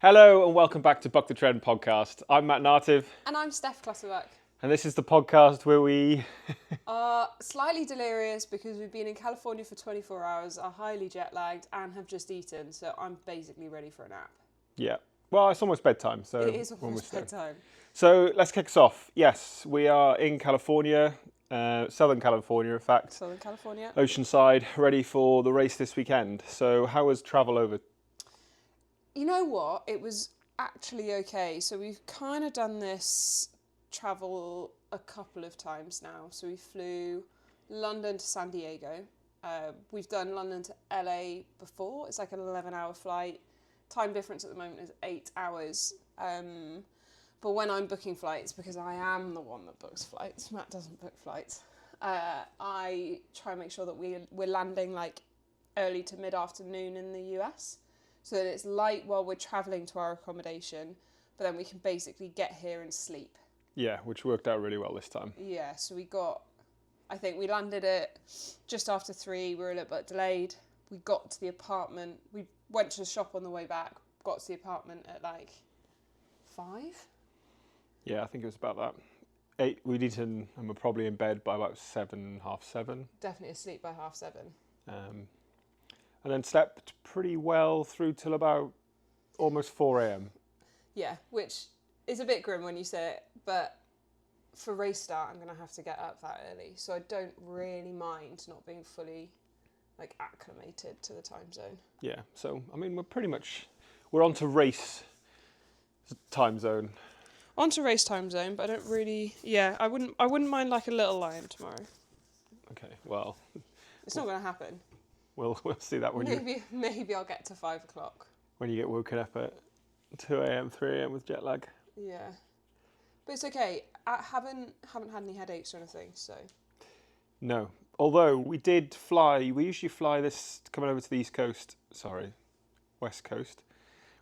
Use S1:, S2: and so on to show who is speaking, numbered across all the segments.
S1: Hello and welcome back to Buck the Trend podcast. I'm Matt Nartiv.
S2: And I'm Steph Clutterbuck.
S1: And this is the podcast where we
S2: are slightly delirious because we've been in California for 24 hours, are highly jet lagged, and have just eaten. So I'm basically ready for a nap.
S1: Yeah. Well, it's almost bedtime. So
S2: it is almost bedtime.
S1: So let's kick us off. Yes, we are in California, Southern California, in fact.
S2: Southern California.
S1: Oceanside, ready for the race this weekend. So how was travel over?
S2: You know what? It was actually okay. So we've kind of done this travel a couple of times now. So we flew London to San Diego. We've done London to LA before. It's like an 11-hour flight. Time difference at the moment is 8 hours. But when I'm booking flights, because I am the one that books flights, Matt doesn't book flights, I try and make sure that we're landing like early to mid-afternoon in the US, so that it's light while we're travelling to our accommodation, but then we can basically get here and sleep.
S1: Yeah, which worked out really well this time.
S2: Yeah, so I think we landed at just after 3, we were a little bit delayed. We got to the apartment, we went to the shop on the way back, got to the apartment at like 5?
S1: Yeah, I think it was about that. 8, we'd eaten and we're probably in bed by about 7, half 7.
S2: Definitely asleep by half 7.
S1: And then slept pretty well through till about almost 4 a.m.
S2: Yeah, which is a bit grim when you say it, but for race start, I'm going to have to get up that early. So I don't really mind not being fully like acclimated to the time zone.
S1: Yeah, so, I mean, we're on to race time zone.
S2: On to race time zone, but I don't really, I wouldn't mind like a little lion tomorrow.
S1: Okay, well.
S2: It's not going to happen.
S1: We'll see that when
S2: Maybe I'll get to 5 o'clock.
S1: When you get woken up at 2 a.m, 3 a.m. with jet lag.
S2: Yeah. But it's okay. I haven't had any headaches or anything, so.
S1: No. Although we did fly, we usually fly this coming over to the West Coast.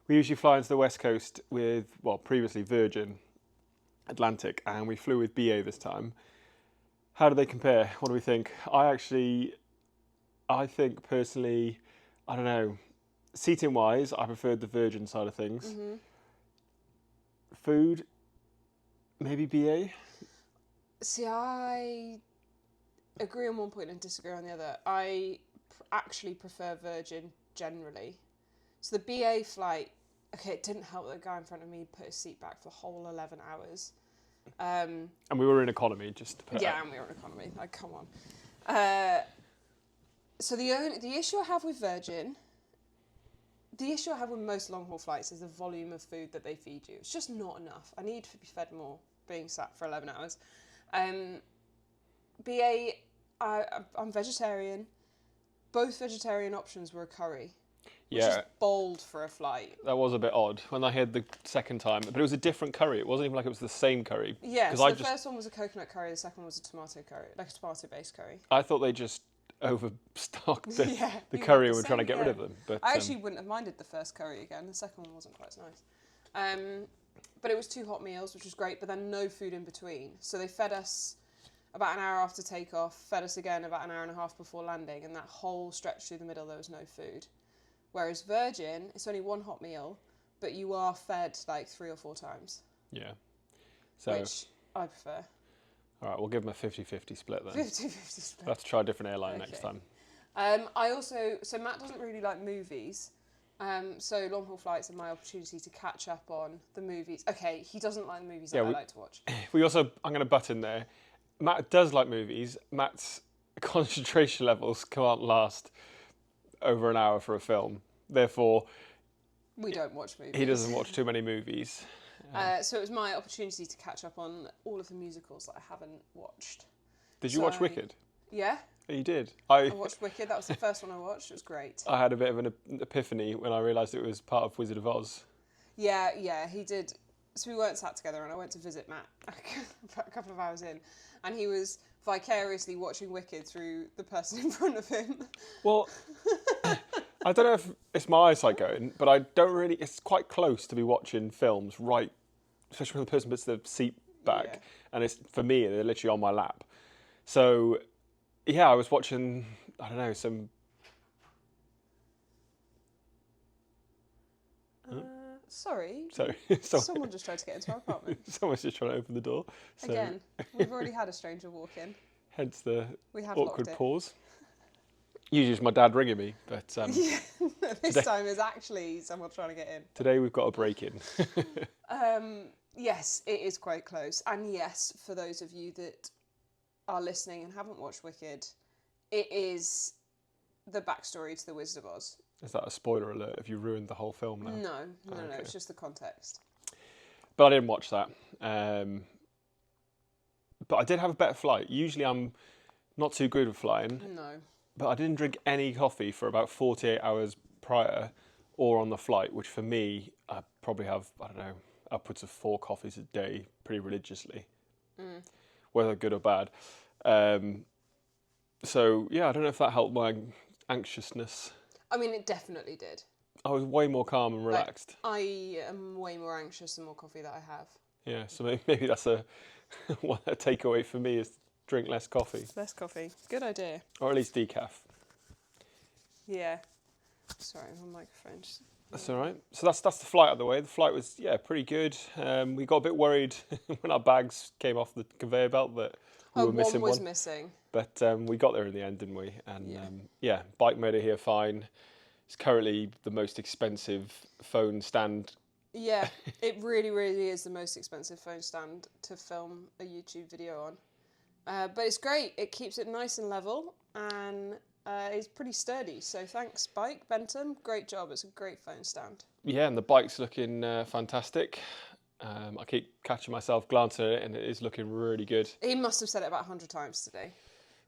S1: We usually fly into the West Coast with, previously Virgin Atlantic, and we flew with BA this time. How do they compare? What do we think? I think personally, I don't know, seating wise, I preferred the Virgin side of things. Mm-hmm. Food, maybe BA?
S2: See, I agree on one point and disagree on the other. I actually prefer Virgin generally. So the BA flight, okay, it didn't help that the guy in front of me put his seat back for the whole 11 hours.
S1: And we were in economy, just to put
S2: Yeah, and we were in economy. Like, come on. So the issue I have with Virgin, the issue I have with most long-haul flights is the volume of food that they feed you. It's just not enough. I need to be fed more being sat for 11 hours. BA, I'm vegetarian. Both vegetarian options were a curry. Which is bold for a flight.
S1: That was a bit odd when I had the second time, but it was a different curry. It wasn't even like it was the same curry.
S2: Yeah, so the first one was a coconut curry, the second one was a tomato curry, like a tomato-based curry.
S1: I thought they just overstocked the curry and were trying to get rid of them. But
S2: I actually wouldn't have minded the first curry again. The second one wasn't quite as nice. But it was 2 hot meals, which was great, but then no food in between. So they fed us about an hour after takeoff, fed us again about an hour and a half before landing, and that whole stretch through the middle there was no food. Whereas Virgin, it's only 1 hot meal, but you are fed like 3 or 4 times.
S1: Yeah. So,
S2: which I prefer.
S1: All right, we'll give them a 50-50 split then.
S2: 50-50 split.
S1: We'll have to try a different airline next time.
S2: So Matt doesn't really like movies. So long-haul flights are my opportunity to catch up on the movies. Okay, he doesn't like the movies that I like to watch.
S1: I'm going to butt in there. Matt does like movies. Matt's concentration levels can't last over an hour for a film. Therefore,
S2: we don't watch movies.
S1: He doesn't watch too many movies.
S2: So it was my opportunity to catch up on all of the musicals that I haven't watched.
S1: Did you watch Wicked?
S2: Yeah.
S1: Oh, you did?
S2: I watched Wicked. That was the first one I watched. It was great.
S1: I had a bit of an epiphany when I realised it was part of Wizard of Oz.
S2: Yeah, he did. So we weren't sat together and I went to visit Matt a couple of hours in, and he was vicariously watching Wicked through the person in front of him.
S1: Well, I don't know if it's my eyesight going, but I don't really, it's quite close to be watching films right, especially when the person puts the seat back, and it's, for me, they're literally on my lap. So, I was watching, I don't know, some
S2: Sorry.
S1: So
S2: Someone just tried to get into our apartment.
S1: someone's just trying to open the door. So
S2: Again, we've already had a stranger walk in.
S1: hence the
S2: We have
S1: awkward
S2: locked it.
S1: pause. Usually it's my dad ringing me, but
S2: Yeah, this
S1: today-
S2: time is actually someone trying to get in.
S1: today we've got a break in.
S2: Yes, it is quite close. And yes, for those of you that are listening and haven't watched Wicked, it is the backstory to The Wizard of Oz.
S1: Is that a spoiler alert? Have you ruined the whole film now?
S2: No,
S1: Okay.
S2: it's just the context.
S1: But I didn't watch that. But I did have a better flight. Usually I'm not too good with flying,
S2: No.
S1: but I didn't drink any coffee for about 48 hours prior or on the flight, which for me, I probably have, I don't know, upwards of 4 coffees a day pretty religiously, whether good or bad. So, yeah, I don't know if that helped my anxiousness.
S2: I mean, it definitely did.
S1: I was way more calm and relaxed.
S2: I am way more anxious the more coffee that I have.
S1: Yeah, so maybe that's a takeaway for me is drink less coffee.
S2: Less coffee. Good idea.
S1: Or at least decaf.
S2: Yeah. Sorry, my microphone just...
S1: That's all right. So that's the flight out of the way. The flight was, pretty good. We got a bit worried when our bags came off the conveyor belt that we were missing
S2: one was
S1: one.
S2: missing.
S1: But we got there in the end, didn't we? And bike motor here fine. It's currently the most expensive phone stand.
S2: Yeah, it really, really is the most expensive phone stand to film a YouTube video on. But it's great. It keeps it nice and level and it's pretty sturdy. So thanks, bike, Bentham. Great job. It's a great phone stand.
S1: Yeah, and the bike's looking fantastic. I keep catching myself glancing at it, and it is looking really good.
S2: He must have said it about 100 times today.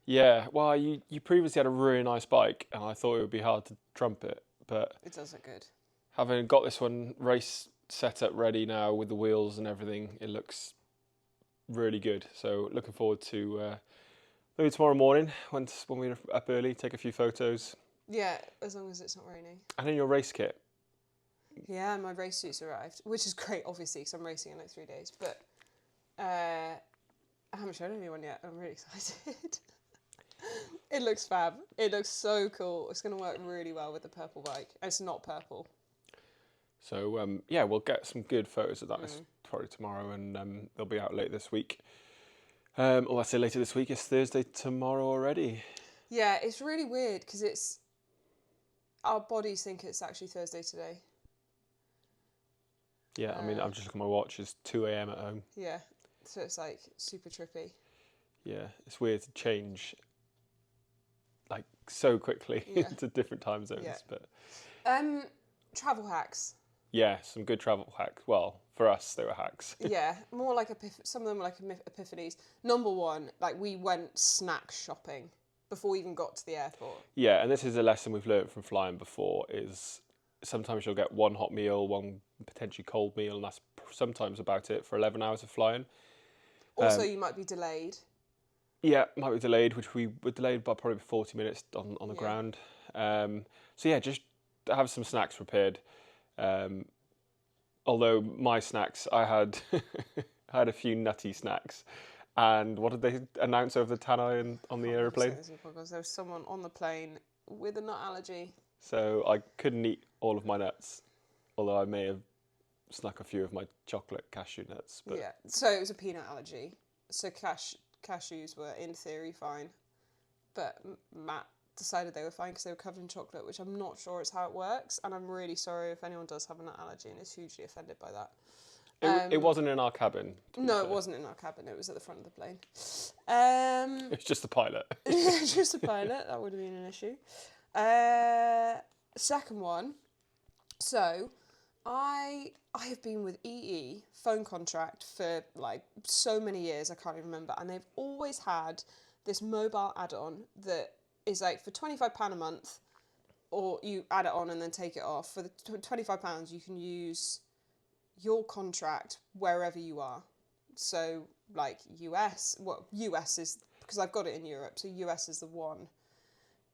S1: Yeah, well, you previously had a really nice bike, and I thought it would be hard to trump it, but
S2: It does look good.
S1: having got this one race set up ready now with the wheels and everything, it looks really good. So looking forward to maybe tomorrow morning when we're up early, take a few photos.
S2: Yeah, as long as it's not raining.
S1: And in your race kit.
S2: Yeah, my race suit's arrived, which is great, obviously, because I'm racing in like 3 days. But I haven't shown anyone yet. I'm really excited. It looks fab. It looks so cool. It's going to work really well with the purple bike. It's not purple.
S1: So, we'll get some good photos of that probably tomorrow, and they'll be out later this week. Or I say later this week, it's Thursday tomorrow already.
S2: Yeah, it's really weird because our bodies think it's actually Thursday today.
S1: Yeah, I mean, I'm just looking at my watch, it's 2 a.m. at home.
S2: Yeah, so it's like super trippy.
S1: Yeah, it's weird to change like so quickly to different time zones.
S2: Yeah.
S1: But
S2: travel hacks.
S1: yeah, some good travel hacks. Well, for us, they were hacks.
S2: Yeah, more like some of them were like epiphanies. Number one, like we went snack shopping before we even got to the airport.
S1: Yeah, and this is a lesson we've learned from flying before, is sometimes you'll get one hot meal, one potentially cold meal, and that's sometimes about it for 11 hours of flying.
S2: Also, you might be delayed.
S1: Yeah, might be delayed, which we were delayed by probably 40 minutes on the ground. So yeah, just have some snacks prepared. Although my snacks, I had I had a few nutty snacks. And what did they announce over the tannoy on the aeroplane?
S2: Because there was someone on the plane with a nut allergy.
S1: So I couldn't eat all of my nuts, although I may have snuck a few of my chocolate cashew nuts. But
S2: Yeah, so it was a peanut allergy. So cashews were in theory fine, but Matt decided they were fine because they were covered in chocolate, which I'm not sure is how it works. And I'm really sorry if anyone does have a nut allergy and is hugely offended by that.
S1: it wasn't in our cabin.
S2: No, it wasn't in our cabin. It was at the front of the plane.
S1: It's just the pilot.
S2: Just a pilot. That would have been an issue. Second one. So, I have been with EE phone contract for like so many years. I can't even remember, and they've always had this mobile add-on that is like for £25 a month, or you add it on and then take it off. For the £25, you can use your contract wherever you are. So like US is, because I've got it in Europe, so US is the one.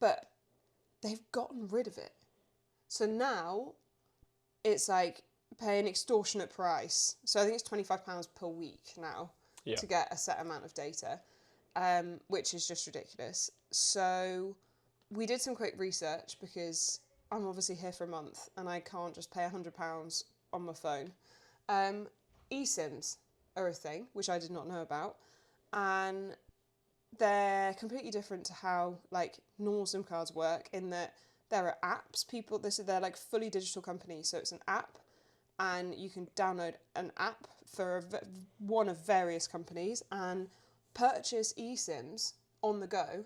S2: But they've gotten rid of it. So now it's like pay an extortionate price. So I think it's £25 per week now to get a set amount of data, which is just ridiculous. So we did some quick research because I'm obviously here for a month and I can't just pay £100 on my phone. eSIMs are a thing, which I did not know about, and they're completely different to how like normal SIM cards work in that there are apps. They're like fully digital companies, so it's an app, and you can download an app for one of various companies and purchase eSIMs on the go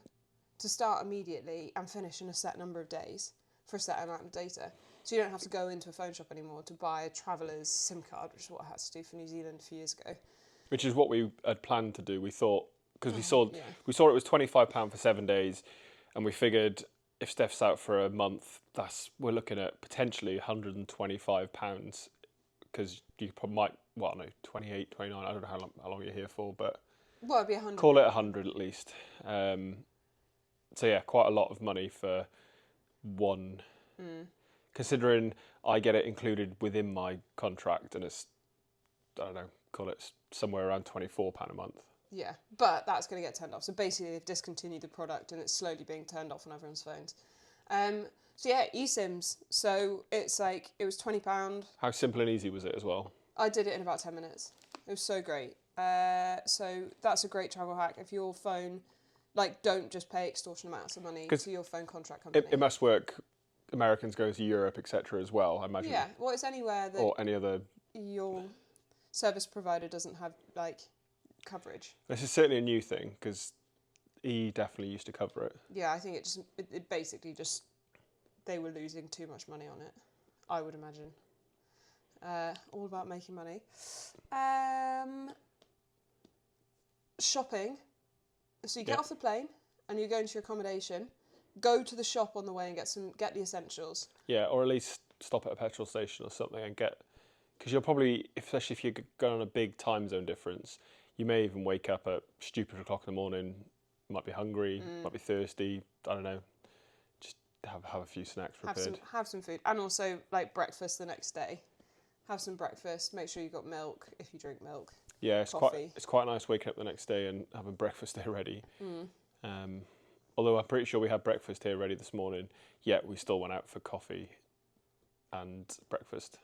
S2: to start immediately and finish in a set number of days for a set amount of data. So you don't have to go into a phone shop anymore to buy a traveller's SIM card, which is what I had to do for New Zealand a few years ago.
S1: Which is what we had planned to do. We thought, because we saw it was £25 for 7 days, and we figured if Steph's out for a month, we're looking at potentially £125, because you probably might, 28, 29, I don't know how long you're here for, but
S2: well, it'd be 100.
S1: Call it 100 at least. So yeah, quite a lot of money for one. Considering I get it included within my contract, and it's, I don't know, call it somewhere around £24 a month.
S2: Yeah, but that's going to get turned off. So basically they've discontinued the product and it's slowly being turned off on everyone's phones. So yeah, eSIMs. So it's like, it was £20.
S1: How simple and easy was it as well?
S2: I did it in about 10 minutes. It was so great. So that's a great travel hack. If your phone, like, don't just pay extortionate amounts of money to your phone contract company.
S1: It must work. Americans going to Europe, etc. as well, I imagine.
S2: Yeah, well, it's anywhere that
S1: or any other
S2: your service provider doesn't have like coverage.
S1: This is certainly a new thing because E definitely used to cover it.
S2: Yeah, I think it basically just they were losing too much money on it, I would imagine. All about making money. Shopping. So you get off the plane and you go into your accommodation. Go to the shop on the way and get the essentials. Yeah,
S1: or at least stop at a petrol station or something and get, because you'll probably, especially if you're going on a big time zone difference, you may even wake up at stupid o'clock in the morning, might be hungry, might be thirsty, I don't know, just have a few snacks prepared.
S2: Have some food, and also like breakfast the next day. Have some breakfast, make sure you've got milk if you drink milk.
S1: Yeah, it's quite nice waking up the next day and having breakfast there ready. Although I'm pretty sure we had breakfast here ready this morning, yet we still went out for coffee and breakfast.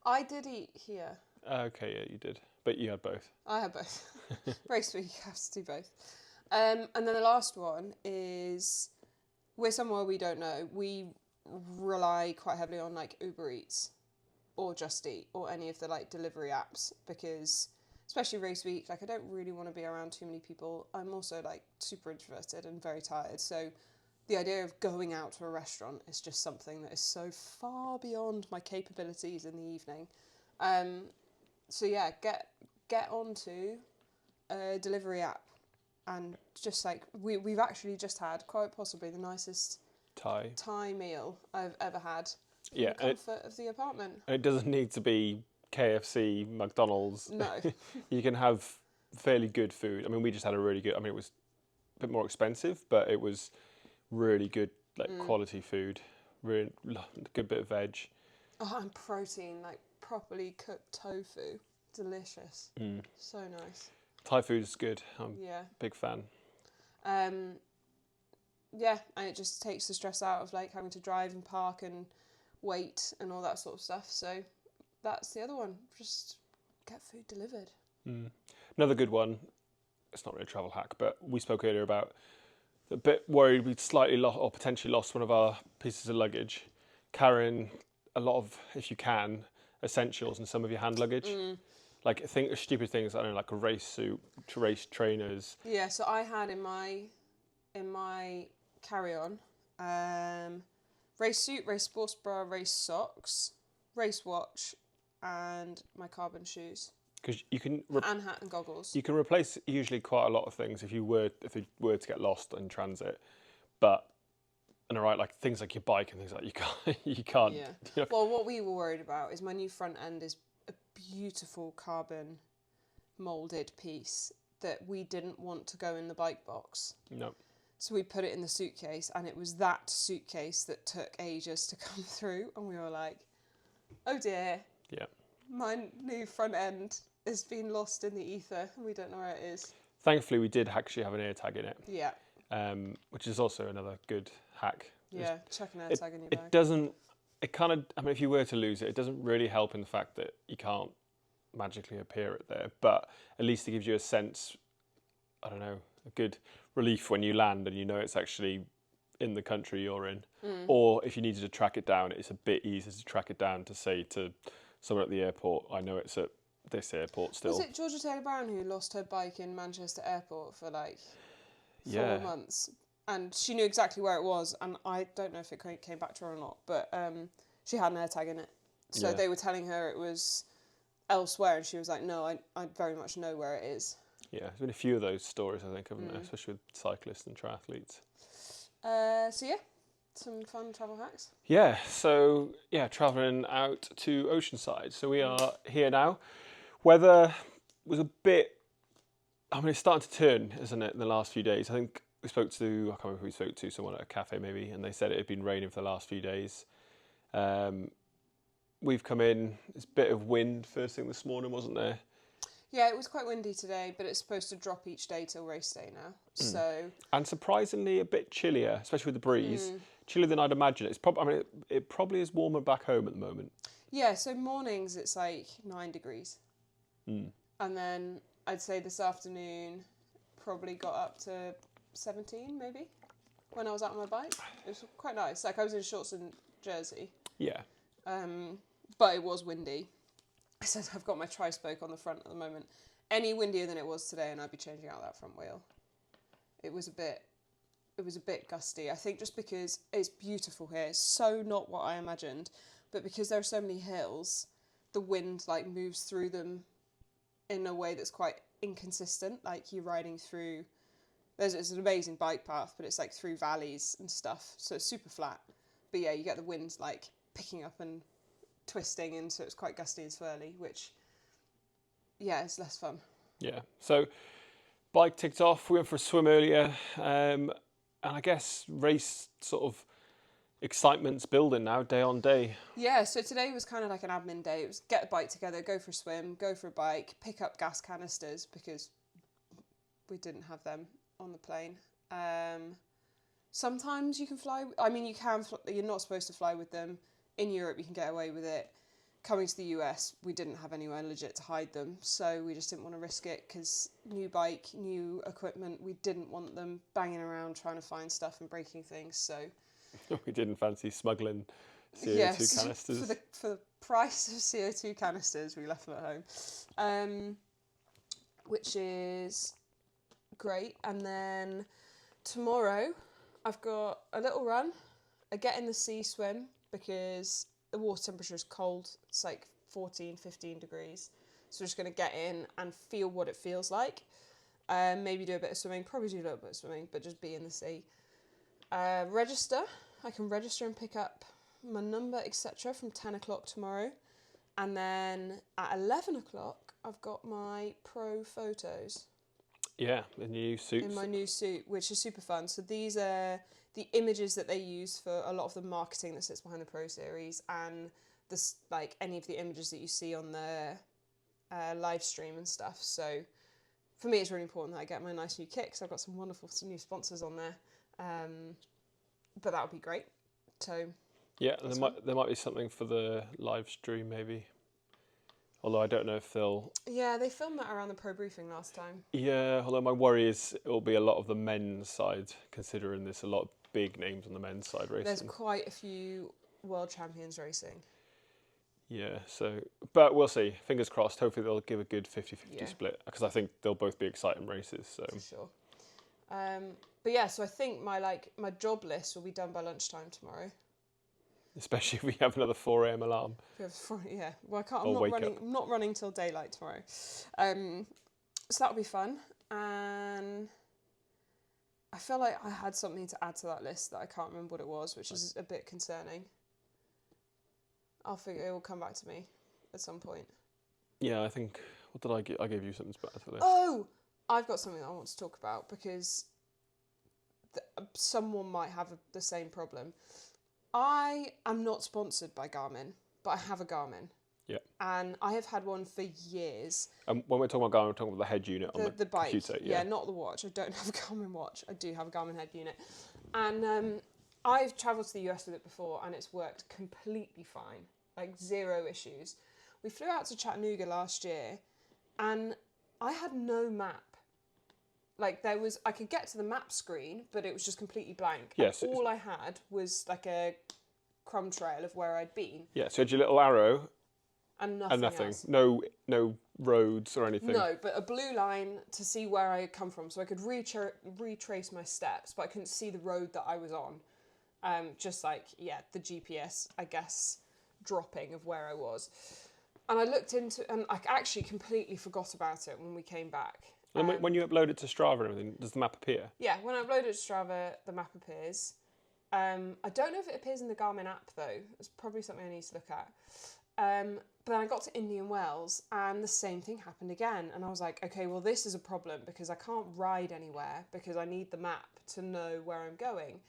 S2: I did eat here.
S1: Okay, yeah, you did. But you had both.
S2: I had both. Very sweet, you have to do both. And then the last one is, we're somewhere we don't know. We rely quite heavily on like Uber Eats or Just Eat or any of the like delivery apps because, especially race week, like I don't really want to be around too many people. I'm also like super introverted and very tired. So the idea of going out to a restaurant is just something that is so far beyond my capabilities in the evening. So yeah, get onto a delivery app and just like, we've actually just had quite possibly the nicest Thai meal I've ever had in the comfort of the apartment.
S1: It doesn't need to be KFC, McDonald's.
S2: No.
S1: You can have fairly good food. I mean, we just had a really good, I mean, it was a bit more expensive, but it was really good, like quality food, really good bit of veg.
S2: Oh, and protein, like properly cooked tofu. Delicious. So nice.
S1: Thai food is good. I'm a big fan.
S2: Yeah, and it just takes the stress out of like having to drive and park and wait and all that sort of stuff. So that's the other one. Just get food delivered.
S1: Another good one. It's not really a travel hack, but we spoke earlier about a bit worried we'd slightly lost or potentially lost one of our pieces of luggage. Carrying a lot of, if you can, essentials in some of your hand luggage. Like stupid things, I don't know, like a race suit, race trainers.
S2: Yeah, so I had in my carry-on, race suit, race sports bra, race socks, race watch, and my carbon shoes.
S1: Because you can
S2: and hat and goggles.
S1: You can replace usually quite a lot of things if they were to get lost in transit, but and alright, like things like your bike and things like you can't.
S2: Yeah.
S1: You know.
S2: Well, what we were worried about is my new front end is a beautiful carbon molded piece that we didn't want to go in the bike box.
S1: No.
S2: So we put it in the suitcase, and it was that suitcase that took ages to come through, and we were like, oh dear.
S1: Yeah.
S2: My new front end has been lost in the ether, and we don't know where it is.
S1: Thankfully, we did actually have an AirTag in it.
S2: Yeah.
S1: Which is also another good hack.
S2: Yeah, chuck an AirTag in your bag.
S1: it kind of, I mean, if you were to lose it, it doesn't really help in the fact that you can't magically appear it there, but at least it gives you a sense, I don't know, a good relief when you land and you know it's actually in the country you're in. Or if you needed to track it down, it's a bit easier to track it down to say to someone at the airport, I know it's at this airport still.
S2: Was it Georgia Taylor Brown who lost her bike in Manchester Airport for like 4
S1: Yeah.
S2: months? And she knew exactly where it was, and I don't know if it came back to her or not, but she had an AirTag in it. So
S1: Yeah.
S2: they were telling her it was elsewhere, and she was like, no, I very much know where it is.
S1: Yeah, there's been a few of those stories, I think, haven't there? Especially with cyclists and triathletes.
S2: So yeah, some fun travel hacks.
S1: Yeah, so yeah, travelling out to Oceanside. So we are here now. Weather was a bit, I mean, it's starting to turn, isn't it, in the last few days? I think we spoke to, I can't remember who we spoke to, someone at a cafe maybe, and they said it had been raining for the last few days. We've come in, there's a bit of wind first thing this morning, wasn't there?
S2: Yeah, it was quite windy today, but it's supposed to drop each day till race day now. So
S1: And surprisingly a bit chillier, especially with the breeze. Chillier than I'd imagine. It's I mean, it probably is warmer back home at the moment.
S2: yeah, so mornings it's like 9 degrees. And then I'd say this afternoon probably got up to 17 maybe when I was out on my bike. It was quite nice. Like I was in shorts and jersey.
S1: Yeah.
S2: But it was windy. I said I've got my tri-spoke on the front at the moment. Any windier than it was today and I'd be changing out that front wheel. It was a bit gusty. I think just because it's beautiful here. It's so not what I imagined. But because there are so many hills, the wind like moves through them in a way that's quite inconsistent. Like you're riding through, it's an amazing bike path, but it's like through valleys and stuff. So it's super flat. But yeah, you get the wind like picking up and twisting, and so it's quite gusty and swirly, which, yeah, it's less fun.
S1: Yeah. So bike ticked off. We went for a swim earlier. And I guess race sort of excitement's building now, day on day.
S2: Yeah, so today was kind of like an admin day. It was get the bike together, go for a swim, go for a bike, pick up gas canisters because we didn't have them on the plane. Sometimes you can fly. I mean, you can. You're not supposed to fly with them. In Europe, you can get away with it. Coming to the US, we didn't have anywhere legit to hide them, so we just didn't want to risk it because new bike, new equipment, we didn't want them banging around trying to find stuff and breaking things. So
S1: We didn't fancy smuggling CO2
S2: yes,
S1: canisters.
S2: for the price of CO2 canisters, we left them at home, which is great. And then tomorrow, I've got a little run, a get in the sea swim, because the water temperature is cold. It's like 14, 15 degrees. So we're just going to get in and feel what it feels like. Maybe do a bit of swimming, probably do a little bit of swimming, but just be in the sea. Register. I can register and pick up my number, etc. from 10 o'clock tomorrow. And then at 11 o'clock, I've got my pro photos.
S1: Yeah, the new suits.
S2: In my new suit, which is super fun. So these are the images that they use for a lot of the marketing that sits behind the Pro Series, and this like any of the images that you see on the live stream and stuff. So for me, it's really important that I get my nice new kit because I've got some wonderful new sponsors on there. But that would be great. So
S1: yeah, there might be something for the live stream maybe. Although I don't know if they'll...
S2: Yeah, they filmed that around the pro briefing last time.
S1: Yeah, although my worry is it will be a lot of the men's side, considering there's a lot of big names on the men's side racing.
S2: There's quite a few world champions racing.
S1: Yeah, so... But we'll see. Fingers crossed. Hopefully they'll give a good 50-50
S2: Yeah.
S1: split, because I think they'll both be exciting races. So
S2: For sure. But yeah, so I think my job list will be done by lunchtime tomorrow.
S1: especially if we have another 4 a.m. alarm.
S2: Yeah, well, I can't.
S1: Or wake up.
S2: I'm not running till daylight tomorrow. So that'll be fun. And I feel like I had something to add to that list that I can't remember what it was, which is a bit concerning. I'll figure it will come back to me at some point.
S1: Yeah, I think... What did I give? I gave you something better for this.
S2: Oh, I've got something that I want to talk about because someone might have the same problem. I am not sponsored by Garmin, but I have a Garmin.
S1: Yeah.
S2: And I have had one for years.
S1: When we're talking about Garmin, we're talking about the head unit on
S2: The bike.
S1: computer.
S2: Yeah, not the watch. I don't have a Garmin watch. I do have a Garmin head unit. And I've travelled to the US with it before and it's worked completely fine. Like 0 issues. We flew out to Chattanooga last year and I had no map. Like I could get to the map screen, but it was just completely blank.
S1: Yes.
S2: And all I had was like a crumb trail of where I'd been.
S1: Yeah, so you had your little arrow
S2: And
S1: and
S2: nothing
S1: nothing.
S2: else.
S1: No roads or anything.
S2: No, but a blue line to see where I had come from. So I could retrace my steps, but I couldn't see the road that I was on. Just like, the GPS, I guess, dropping of where I was. And I looked into, and I actually completely forgot about it when we came back.
S1: And when you upload it to Strava and everything, does the map appear?
S2: Yeah, when I upload it to Strava, the map appears. I don't know if it appears in the Garmin app, though. It's probably something I need to look at. But then I got to Indian Wells, and the same thing happened again. And I was like, okay, well, this is a problem, because I can't ride anywhere, because I need the map to know where I'm going.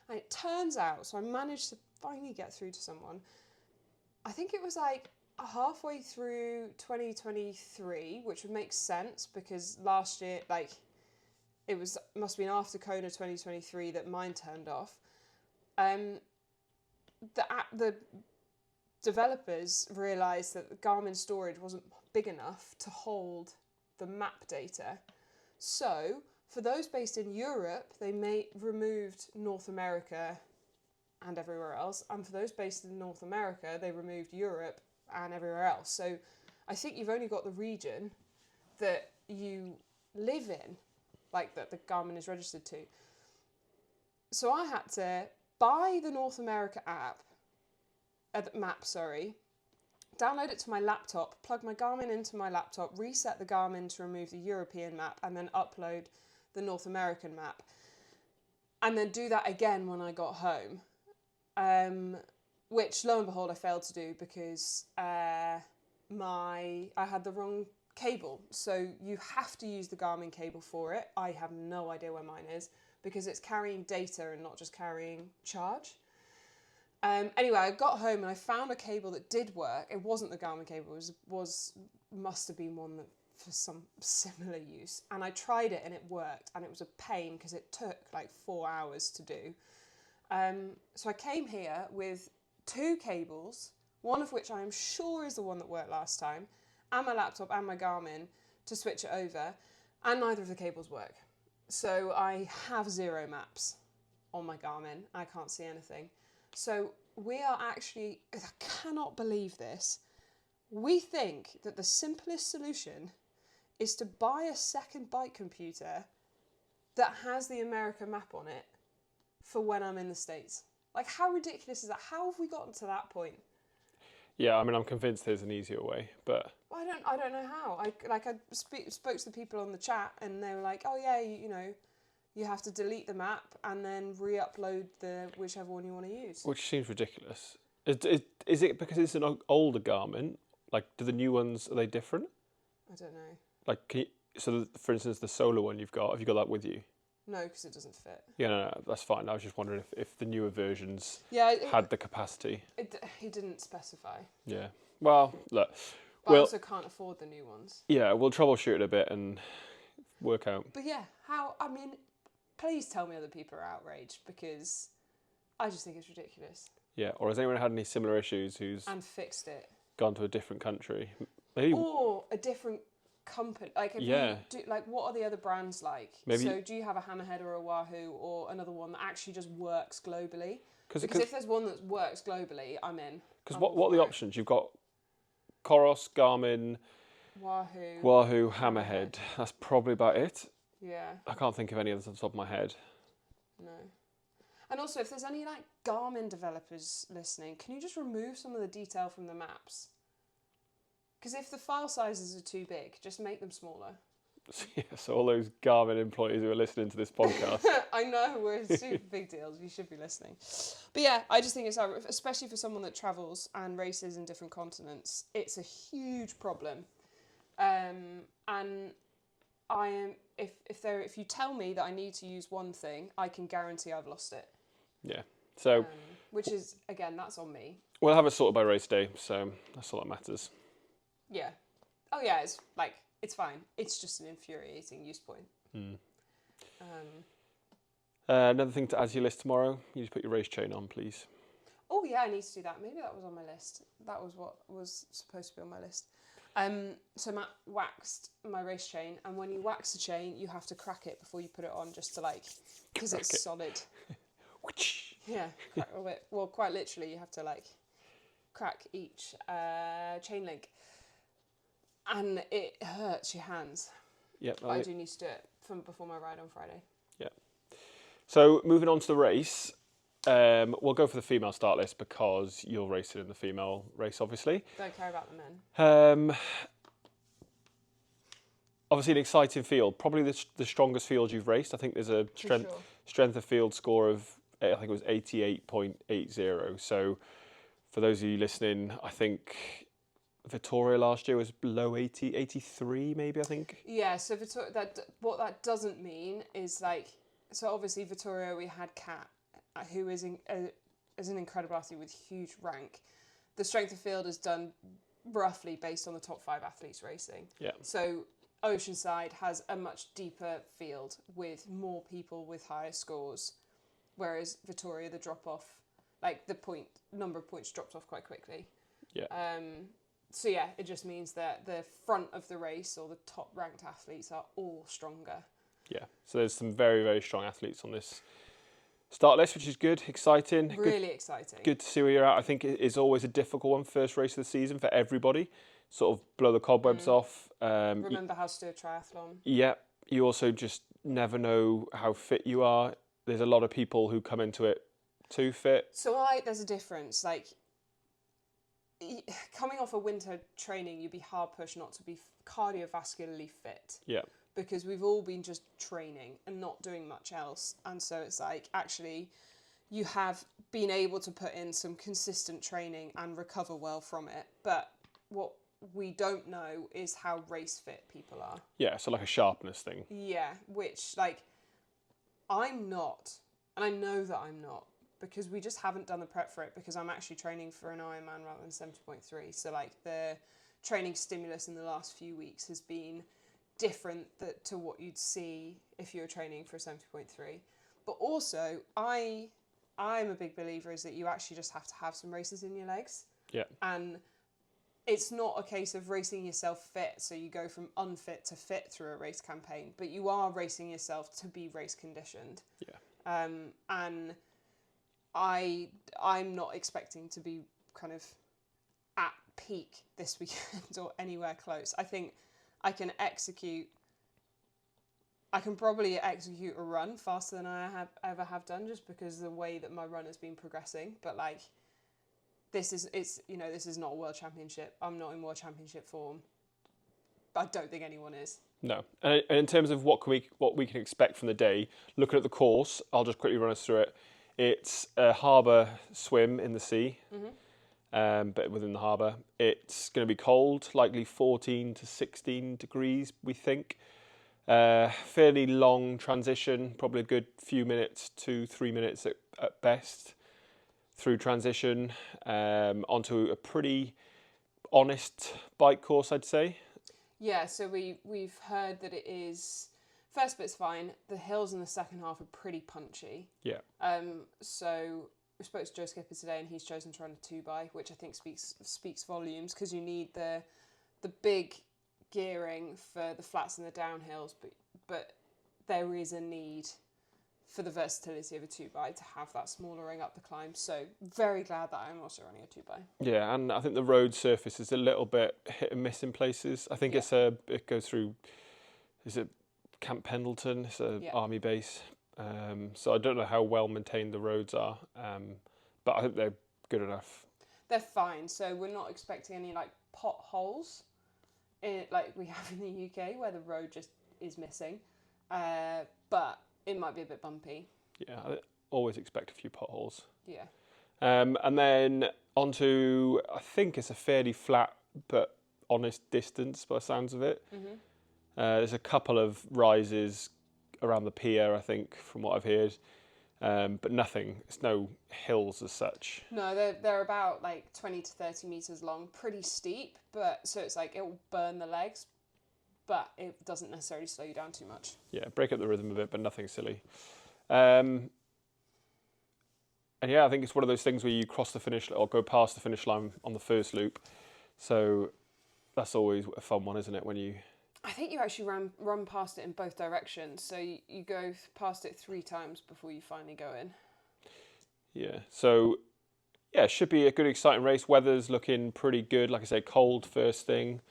S2: And it turns out, so I managed to finally get through to someone. I think it was like halfway through 2023, which would make sense because last year, like, must have been after Kona 2023 that mine turned off. The developers realised that the Garmin storage wasn't big enough to hold the map data. So, for those based in Europe, they removed North America and everywhere else. And for those based in North America, they removed Europe and everywhere else. So I think you've only got the region that you live in, like that the Garmin is registered to. So I had to buy the North America map, download it to my laptop, plug my Garmin into my laptop, reset the Garmin to remove the European map, and then upload the North American map. And then do that again when I got home. Which, lo and behold, I failed to do because I had the wrong cable. So you have to use the Garmin cable for it. I have no idea where mine is because it's carrying data and not just carrying charge. Anyway, I got home and I found a cable that did work. It wasn't the Garmin cable. It must have been one that for some similar use. And I tried it and it worked. And it was a pain because it took like 4 hours to do. So I came here with 2 cables, one of which I am sure is the one that worked last time, and my laptop and my Garmin to switch it over, and neither of the cables work. So I have 0 maps on my Garmin. I can't see anything. So we are actually, I cannot believe this, we think that the simplest solution is to buy a second bike computer that has the America map on it for when I'm in the States. Like, how ridiculous is that? How have we gotten to that point?
S1: Yeah, I mean, I'm convinced there's an easier way, but
S2: I don't know how. I spoke to the people on the chat, and they were like, "Oh yeah, you have to delete the map and then re-upload the whichever one you want to use."
S1: which seems ridiculous. Is it because it's an older Garmin? Like, do the new ones, are they different?
S2: I don't know.
S1: Like, for instance, the solar one have you got that with you?
S2: No, because it doesn't fit.
S1: Yeah, no, that's fine. I was just wondering if the newer versions
S2: Yeah,
S1: had the capacity.
S2: He didn't specify.
S1: Yeah. Well, look.
S2: But I also can't afford the new ones.
S1: Yeah, we'll troubleshoot it a bit and work out.
S2: But yeah, I mean, please tell me other people are outraged because I just think it's ridiculous.
S1: Yeah, or has anyone had any similar issues
S2: and fixed it?
S1: Gone to a different country? Maybe.
S2: Or a different company. Like, what are the other brands like?
S1: Maybe.
S2: So do you have a Hammerhead or a Wahoo or another one that actually just works globally? Because if there's one that works globally, I'm in.
S1: Because what are the options? You've got Coros, Garmin, Wahoo, Hammerhead. That's probably about it.
S2: Yeah.
S1: I can't think of any others off the top of my head.
S2: No. And also, if there's any like Garmin developers listening, can you just remove some of the detail from the maps? Because if the file sizes are too big, just make them smaller.
S1: Yeah, so all those Garmin employees who are listening to this podcast.
S2: I know, we're super big deals. You should be listening. But yeah, I just think it's, especially for someone that travels and races in different continents, it's a huge problem. And I am, if you tell me that I need to use one thing, I can guarantee I've lost it.
S1: Yeah. So.
S2: Which is, again, that's on me.
S1: We'll have it sorted by race day, so that's all that matters.
S2: Yeah. Oh yeah, it's fine. It's just an infuriating use point.
S1: Another thing to add to your list tomorrow, you just put your race chain on, please.
S2: Oh yeah, I need to do that. Maybe that was on my list. That was what was supposed to be on my list. So Matt waxed my race chain, and when you wax the chain, you have to crack it before you put it on, just to because it's solid. Yeah, crack a bit. Well, quite literally, you have to crack each chain link, and it hurts your hands.
S1: Yep.
S2: But I do need to do it from before my ride on Friday.
S1: Yeah. So moving on to the race, we'll go for the female start list because you're racing in the female race, obviously.
S2: Don't care about the men.
S1: Obviously an exciting field, probably the strongest field you've raced. I think there's a strength of field score of, I think it was 88.80. So for those of you listening, I think Vittoria last year was below 80, 83 maybe, I think.
S2: Yeah, so what that doesn't mean is so obviously Vittoria, we had Kat, who is an incredible athlete with huge rank. The strength of field is done roughly based on the top 5 athletes racing.
S1: Yeah.
S2: So Oceanside has a much deeper field with more people with higher scores, whereas Vittoria, the drop off, number of points drops off quite quickly.
S1: Yeah.
S2: So yeah, it just means that the front of the race or the top ranked athletes are all stronger.
S1: Yeah. So there's some very, very strong athletes on this start list, which is good, exciting.
S2: Really exciting.
S1: Good to see where you're at. I think it is always a difficult one, first race of the season for everybody. Sort of blow the cobwebs off.
S2: Remember how to do a triathlon.
S1: Yeah. You also just never know how fit you are. There's a lot of people who come into it too fit.
S2: So there's a difference. Coming off a winter training, you'd be hard pushed not to be cardiovascularly fit.
S1: Yeah.
S2: Because we've all been just training and not doing much else. And so it's actually, you have been able to put in some consistent training and recover well from it. But what we don't know is how race fit people are.
S1: Yeah, so like a sharpness thing.
S2: Yeah, which I'm not. And I know that I'm not. Because we just haven't done the prep for it, because I'm actually training for an Ironman rather than 70.3. So the training stimulus in the last few weeks has been different to what you'd see if you were training for 70.3. But also, I'm a big believer is that you actually just have to have some races in your legs.
S1: Yeah.
S2: And it's not a case of racing yourself fit, so you go from unfit to fit through a race campaign, but you are racing yourself to be race conditioned.
S1: Yeah.
S2: And I'm not expecting to be kind of at peak this weekend or anywhere close. I think I can probably execute a run faster than I ever have done, just because of the way that my run has been progressing. But this is not a world championship. I'm not in world championship form. I don't think anyone is.
S1: No. And in terms of what we can expect from the day, looking at the course, I'll just quickly run us through it. It's a harbour swim in the sea, but within the harbour. It's going to be cold, likely 14 to 16 degrees, we think. Fairly long transition, probably a good few minutes, 2-3 minutes at best through transition, onto a pretty honest bike course, I'd say.
S2: Yeah, so we've heard that it is... First bit's fine. The hills in the second half are pretty punchy.
S1: Yeah.
S2: So we spoke to Joe Skipper today, and he's chosen to run a 2x, which I think speaks volumes, because you need the big gearing for the flats and the downhills, but there is a need for the versatility of a 2x to have that smaller up the climb. So very glad that I'm also running a 2x.
S1: Yeah, and I think the road surface is a little bit hit and miss in places. I think it goes through. Is it Camp Pendleton? It's an army base. So I don't know how well maintained the roads are, but I think they're good enough.
S2: They're fine. So we're not expecting any potholes, like we have in the UK, where the road just is missing. But it might be a bit bumpy.
S1: Yeah, I always expect a few potholes.
S2: Yeah.
S1: And then onto, I think it's a fairly flat but honest distance by the sounds of it.
S2: Mm-hmm.
S1: There's a couple of rises around the pier, I think, from what I've heard, but nothing. It's no hills as such.
S2: No, they're about 20 to 30 meters long, pretty steep, but so it's it will burn the legs, but it doesn't necessarily slow you down too much.
S1: Yeah, break up the rhythm a bit, but nothing silly. And yeah, I think it's one of those things where you cross the finish or go past the finish line on the first loop. So that's always a fun one, isn't it? When you,
S2: I think you actually run past it in both directions. So you go past it 3 times before you finally go in.
S1: yeah. So yeah, it should be a good, exciting race. Weather's looking pretty good. Like I say, cold first thing.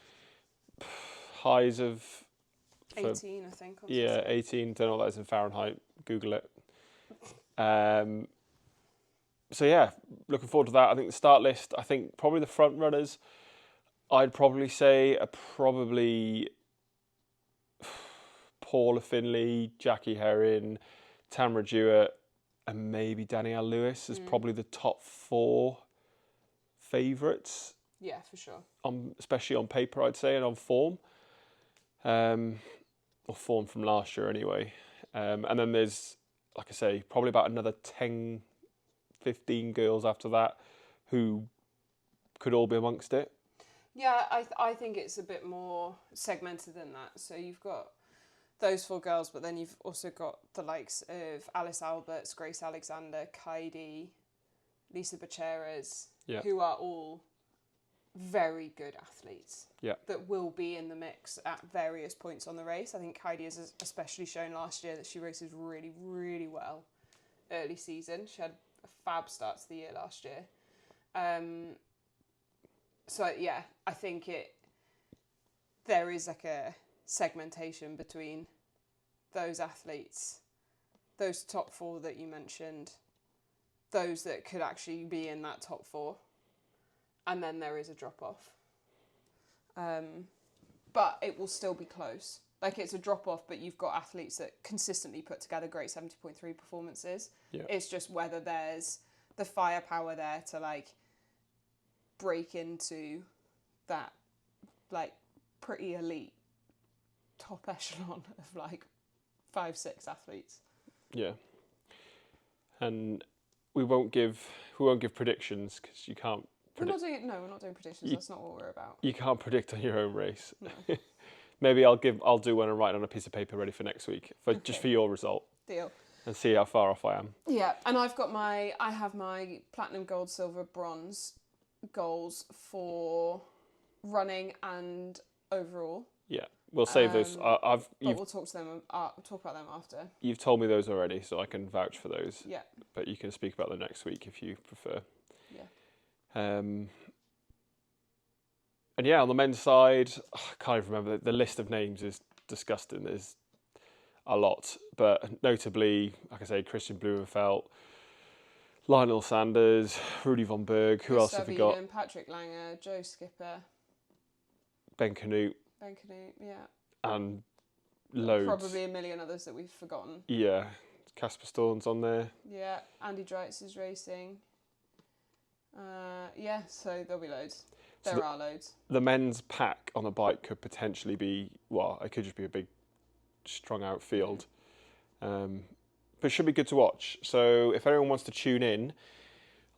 S1: Highs of
S2: 18, I think.
S1: Yeah, 18. Don't know what that is in Fahrenheit. Google it. So yeah, looking forward to that. I think the start list, I think probably the front runners, I'd probably say are probably Paula Finley, Jackie Herring, Tamara Jewett, and maybe Danielle Lewis is probably the top 4 favourites.
S2: Yeah, for sure.
S1: Especially on paper, I'd say, and on form. Or form from last year anyway. And then there's, like I say, probably about another 10, 15 girls after that who could all be amongst it.
S2: Yeah, I think it's a bit more segmented than that. So you've got those 4 girls, but then you've also got the likes of Alice Alberts, Grace Alexander, Kaidi, Lisa Bacheras, who are all very good athletes that will be in the mix at various points on the race. I think Kaidi has especially shown last year that she races really, really well early season. She had a fab start to the year last year. So yeah, I think there is like a segmentation between those athletes, those top 4 that you mentioned, those that could actually be in that top 4. And then there is a drop-off. But it will still be close. Like, it's a drop-off, but you've got athletes that consistently put together great 70.3 performances. Yeah. It's just whether there's the firepower there to, like, break into that, like, pretty elite top echelon of, like, 5-6 athletes.
S1: Yeah. And we won't give predictions because you can't.
S2: We're not doing predictions. That's not what we're about.
S1: You can't predict on your own race.
S2: No.
S1: Maybe I'll do one and write on a piece of paper ready for next week, just for your result.
S2: Deal.
S1: And see how far off I am.
S2: Yeah, and I have my platinum, gold, silver, bronze goals for running and overall.
S1: Yeah, we'll save those.
S2: But we'll talk about them after.
S1: You've told me those already, so I can vouch for those.
S2: Yeah.
S1: But you can speak about them next week if you prefer.
S2: Yeah.
S1: And yeah, on the men's side, I can't even remember. The list of names is disgusting. There's a lot, but notably, like I say, Christian Blumenfeld, Lionel Sanders, Rudy von Berg. Who else have we got?
S2: Patrick Langer, Joe Skipper,
S1: Ben Canute,
S2: yeah,
S1: and loads.
S2: Probably a million others that we've forgotten.
S1: Yeah, Casper Storn's on there.
S2: Yeah, Andy Dreitz is racing. Yeah, so there'll be loads. There are loads.
S1: The men's pack on a bike could potentially be, it could just be a big, strung out field. But it should be good to watch. So if anyone wants to tune in,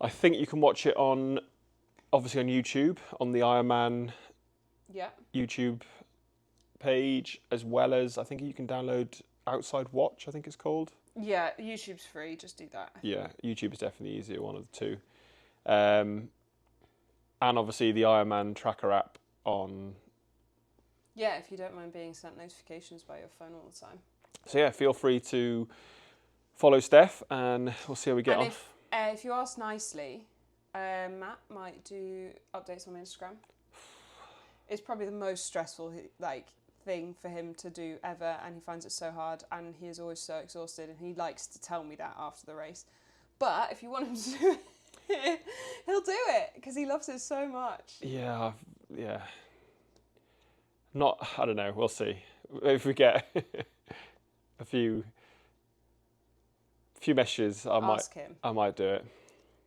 S1: I think you can watch it obviously on YouTube, on the Ironman YouTube page, as well as I think you can download Outside Watch, I think it's called.
S2: Yeah, YouTube's free, just do that.
S1: Yeah, YouTube is definitely easier, one of the two. And obviously the Ironman tracker app on...
S2: Yeah, if you don't mind being sent notifications by your phone all the time.
S1: So yeah, feel free to follow Steph and we'll see how we get on.
S2: If you ask nicely, Matt might do updates on Instagram. It's probably the most stressful thing for him to do ever, and he finds it so hard, and he is always so exhausted, and he likes to tell me that after the race. But if you want him to do it, he'll do it because he loves it so much.
S1: Yeah. I don't know. We'll see if we get a few messages. I might do it.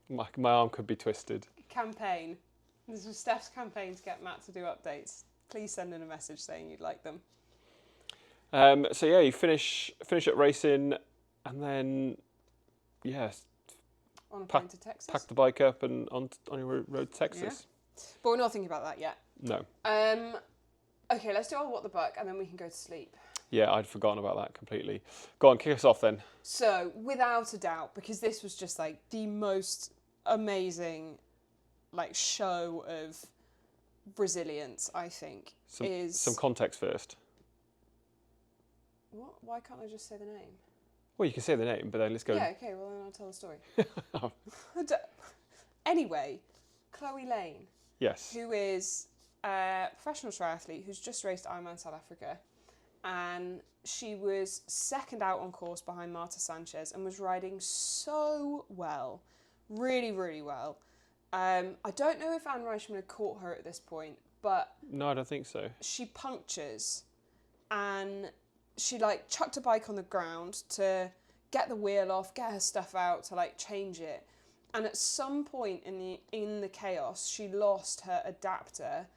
S1: My arm could be twisted.
S2: Campaign. This was Steph's campaign to get Matt to do updates. Please send in a message saying you'd like them.
S1: So yeah, you finish up racing, and then
S2: on a plane to Texas.
S1: Pack the bike up and on your road to Texas.
S2: Yeah. But we're not thinking about that yet.
S1: No.
S2: Okay, let's do our what the buck and then we can go to sleep.
S1: Yeah, I'd forgotten about that completely. Go on, kick us off then.
S2: So, without a doubt, because this was just like the most amazing like show of resilience, I think,
S1: Some context first.
S2: What? Why can't I just say the name?
S1: Well, you can say the name, but then let's go.
S2: Yeah, okay, well then I'll tell the story. Anyway, Chloe Lane,
S1: Yes.
S2: who is a professional triathlete who's just raced Ironman South Africa, and she was second out on course behind Marta Sanchez and was riding so well, really, really well. I don't know if Anne Reichman had caught her at this point, but
S1: No, I don't think so.
S2: she punctures and she like chucked a bike on the ground to get the wheel off, get her stuff out to like change it. And at some point in the chaos, she lost her adapter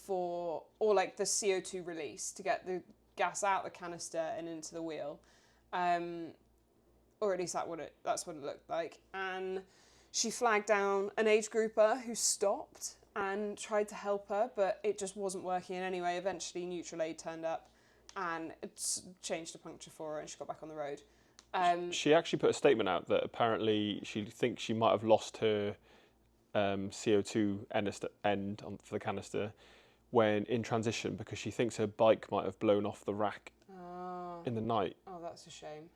S2: or like the CO2 release to get the gas out the canister and into the wheel. Or at least that's what it looked like. And she flagged down an age grouper who stopped and tried to help her, but it just wasn't working anyway. Eventually, mutual aid turned up and it changed the puncture for her and she got back on the road.
S1: She actually put a statement out that apparently she thinks she might have lost her CO2 end for the canister when in transition because she thinks her bike might have blown off the rack in the night.
S2: Oh, that's a shame.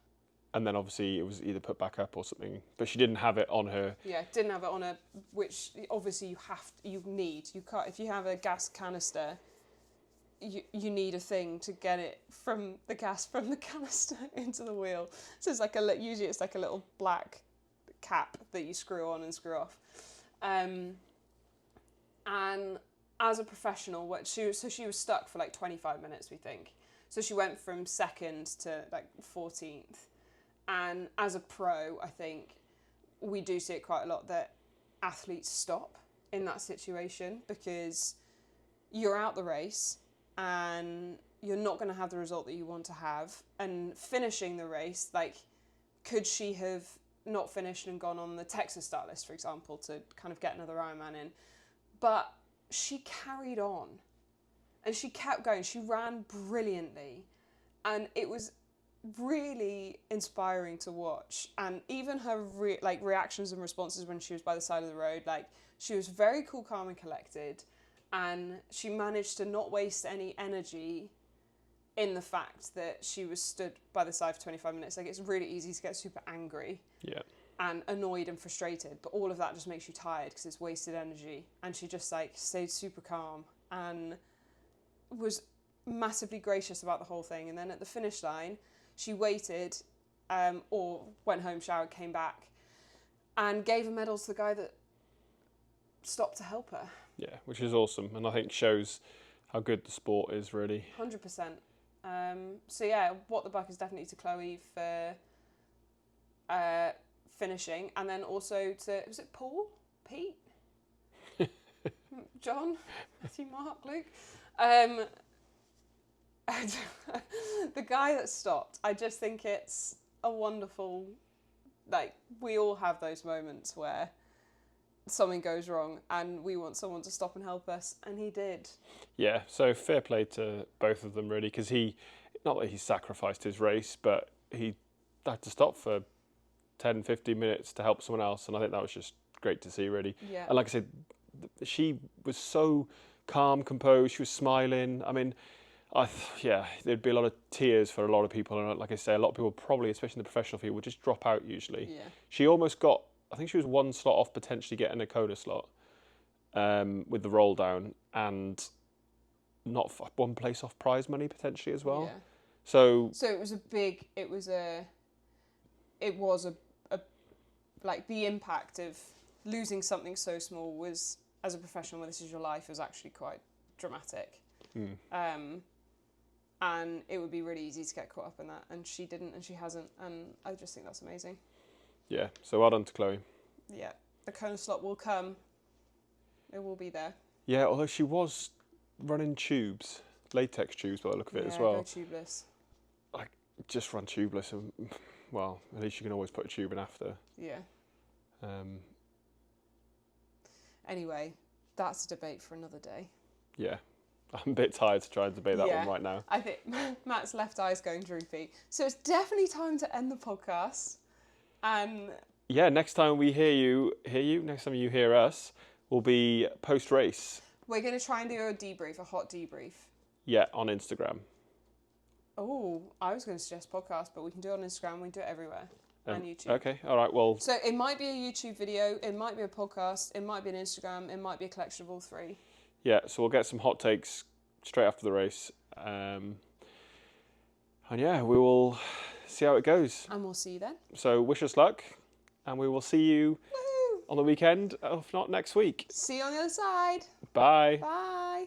S1: And then obviously it was either put back up or something, but she didn't have it on her.
S2: Yeah, didn't have it on her, which obviously you need. You can't, if you have a gas canister, you need a thing to get it from the gas from the canister into the wheel. So it's like usually it's like a little black cap that you screw on and screw off. And as a professional, she was stuck for like 25 minutes, we think. So she went from second to like 14th. And as a pro, I think we do see it quite a lot that athletes stop in that situation because you're out the race and you're not going to have the result that you want to have. And finishing the race, like, could she have not finished and gone on the Texas start list, for example, to kind of get another Ironman in? But she carried on and she kept going. She ran brilliantly and it was really inspiring to watch. And even her reactions and responses when she was by the side of the road, like, she was very cool, calm and collected. And she managed to not waste any energy in the fact that she was stood by the side for 25 minutes. Like, it's really easy to get super angry and annoyed and frustrated, but all of that just makes you tired because it's wasted energy. And she just like stayed super calm and was massively gracious about the whole thing. And then at the finish line, she waited or went home, showered, came back and gave a medal to the guy that stopped to help her.
S1: Yeah, which is awesome, and I think shows how good the sport is, really.
S2: 100%. So yeah, what the buck is definitely to Chloe for finishing, and then also to, was it Paul? Pete? John? Matthew, Mark, Luke? The guy that stopped, I just think it's a wonderful, like, we all have those moments where something goes wrong and we want someone to stop and help us, and he did.
S1: Yeah, so fair play to both of them, really, because not that he sacrificed his race, but he had to stop for 10, 15 minutes to help someone else, and I think that was just great to see, really.
S2: Yeah.
S1: And like I said, she was so calm, composed, she was smiling. I mean, there'd be a lot of tears for a lot of people, and like I say, a lot of people probably, especially in the professional field, would just drop out usually.
S2: Yeah.
S1: She almost got, I think she was one slot off potentially getting a Kona slot with the roll down, and not one place off prize money potentially as well.
S2: Yeah.
S1: So
S2: it was a like, the impact of losing something so small was, as a professional, when this is your life, was actually quite dramatic. And it would be really easy to get caught up in that, and she didn't, and she hasn't, and I just think that's amazing.
S1: Yeah, so well done to Chloe.
S2: Yeah, the Kona slot will come. It will be there.
S1: Yeah, although she was running tubes, latex tubes by the look of it as well.
S2: Go tubeless.
S1: Like, just run tubeless, and well, at least you can always put a tube in after.
S2: Yeah. Anyway, that's a debate for another day.
S1: Yeah. I'm a bit tired to try and debate that
S2: Yeah.
S1: one right now.
S2: I think Matt's left eye is going droopy. So it's definitely time to end the podcast. And
S1: Yeah, next time we next time you hear us, will be post-race.
S2: we're going to try and do a debrief, a hot debrief.
S1: Yeah, on Instagram.
S2: Oh, I was going to suggest podcast, but we can do it on Instagram. We can do it everywhere. And YouTube.
S1: Okay, all right, well...
S2: So it might be a YouTube video, it might be a podcast, it might be an Instagram, it might be a collection of all three.
S1: Yeah, so we'll get some hot takes straight after the race. And yeah, we will see how it goes.
S2: And we'll see you then.
S1: So wish us luck, and we will see you
S2: Woo!
S1: on the weekend, if not next week.
S2: See you on the other side.
S1: Bye.
S2: Bye.